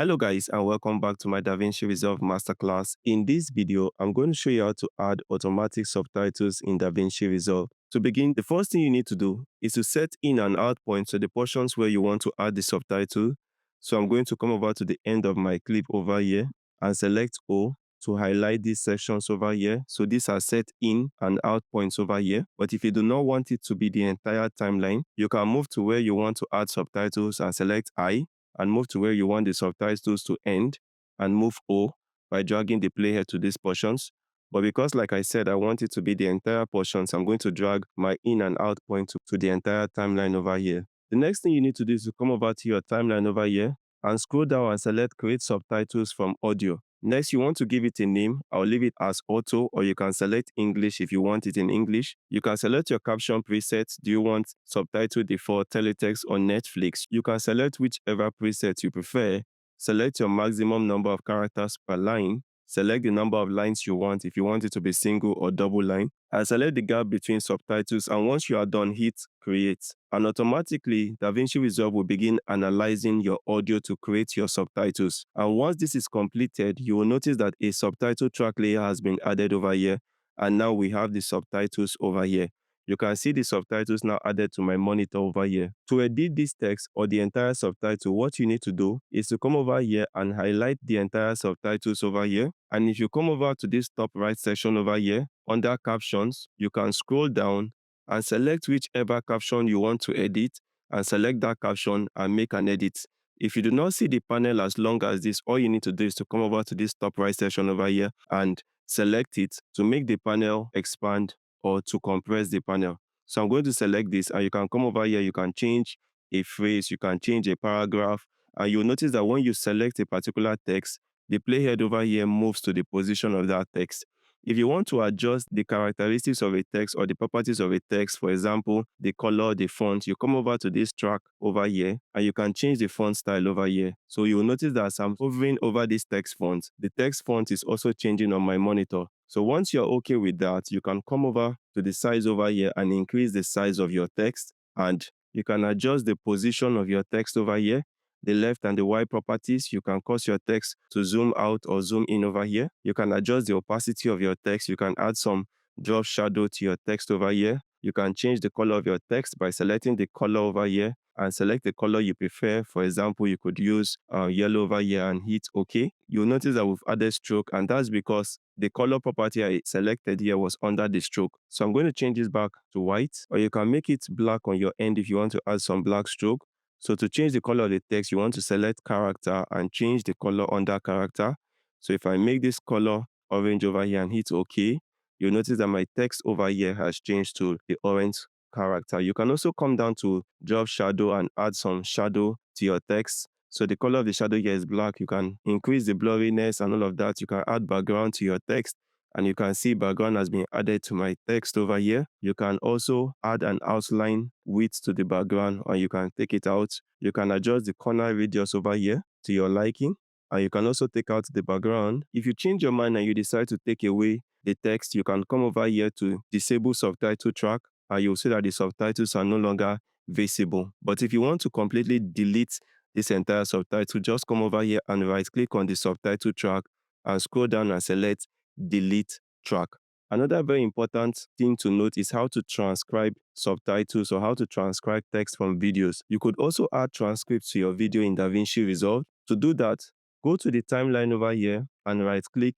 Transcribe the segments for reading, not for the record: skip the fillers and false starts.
Hello guys and welcome back to my DaVinci Resolve Masterclass. In this video, I'm going to show you how to add automatic subtitles in DaVinci Resolve. To begin, the first thing you need to do is to set in and out points to the portions where you want to add the subtitle. So I'm going to come over to the end of my clip over here and select O to highlight these sections over here. So these are set in and out points over here. But if you do not want it to be the entire timeline, you can move to where you want to add subtitles and select I, and move to where you want the subtitles to end and move O by dragging the playhead to these portions. But because, like I said, I want it to be the entire portions, I'm going to drag my in and out point to the entire timeline over here. The next thing you need to do is to come over to your timeline over here and scroll down and select create subtitles from audio. Next, you want to give it a name. I'll leave it as auto, or you can select English if you want it in English. You can select your caption presets. Do you want subtitle default, teletext, or Netflix? You can select whichever preset you prefer. Select your maximum number of characters per line. Select the number of lines you want, if you want it to be single or double line, and select the gap between subtitles. And once you are done, hit create. And automatically, DaVinci Resolve will begin analyzing your audio to create your subtitles. And once this is completed, you will notice that a subtitle track layer has been added over here. And now we have the subtitles over here. You can see the subtitles now added to my monitor over here. To edit this text or the entire subtitle, what you need to do is to come over here and highlight the entire subtitles over here. And if you come over to this top right section over here, under captions, you can scroll down and select whichever caption you want to edit and select that caption and make an edit. If you do not see the panel as long as this, all you need to do is to come over to this top right section over here and select it to make the panel expand or to compress the panel. So I'm going to select this, and you can come over here, you can change a phrase, you can change a paragraph, and you'll notice that when you select a particular text, the playhead over here moves to the position of that text. If you want to adjust the characteristics of a text or the properties of a text, for example, the color, the font, you come over to this track over here and you can change the font style over here. So you'll notice that as I'm hovering over this text font, the text font is also changing on my monitor. So once you're okay with that, you can come over to the size over here and increase the size of your text, and you can adjust the position of your text over here, the left and the right properties. You can cause your text to zoom out or zoom in over here. You can adjust the opacity of your text. You can add some drop shadow to your text over here. You can change the color of your text by selecting the color over here and select the color you prefer. For example, you could use yellow over here and hit OK. You'll notice that we've added stroke, and that's because the color property I selected here was under the stroke. So I'm going to change this back to white, or you can make it black on your end if you want to add some black stroke. So to change the color of the text, you want to select character and change the color under character. So if I make this color orange over here and hit OK, you'll notice that my text over here has changed to the orange character. You can also come down to drop shadow and add some shadow to your text. So the color of the shadow here is black. You can increase the blurriness and all of that. You can add background to your text, and you can see background has been added to my text over here. You can also add an outline width to the background, or you can take it out. You can adjust the corner radius over here to your liking, and you can also take out the background. If you change your mind and you decide to take away the text, you can come over here to disable subtitle track, and you'll see that the subtitles are no longer visible. But if you want to completely delete this entire subtitle, just come over here and right click on the subtitle track and scroll down and select delete track. Another very important thing to note is how to transcribe subtitles, or how to transcribe text from videos. You could also add transcripts to your video in DaVinci Resolve. To do that, go to the timeline over here and right click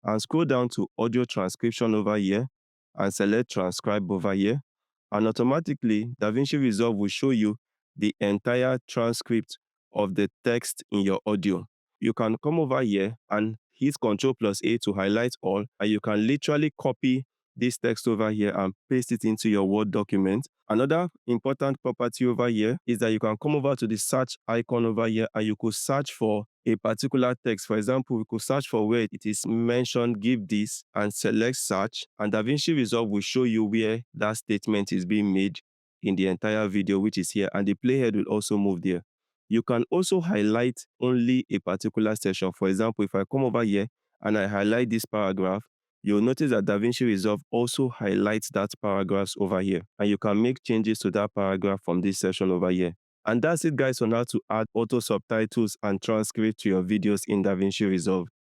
and scroll down to audio transcription over here and select transcribe over here. And automatically, DaVinci Resolve will show you the entire transcript of the text in your audio. You can come over here and hit Ctrl+A to highlight all, and you can literally copy this text over here and paste it into your Word document. Another important property over here is that you can come over to the search icon over here and you could search for a particular text. For example, we could search for where it is mentioned, give this, and select search, and DaVinci Resolve will show you where that statement is being made in the entire video, which is here, and the playhead will also move there. You can also highlight only a particular section. For example, if I come over here and I highlight this paragraph, you'll notice that DaVinci Resolve also highlights that paragraph over here, and you can make changes to that paragraph from this section over here. And that's it guys on how to add auto subtitles and transcript to your videos in DaVinci Resolve.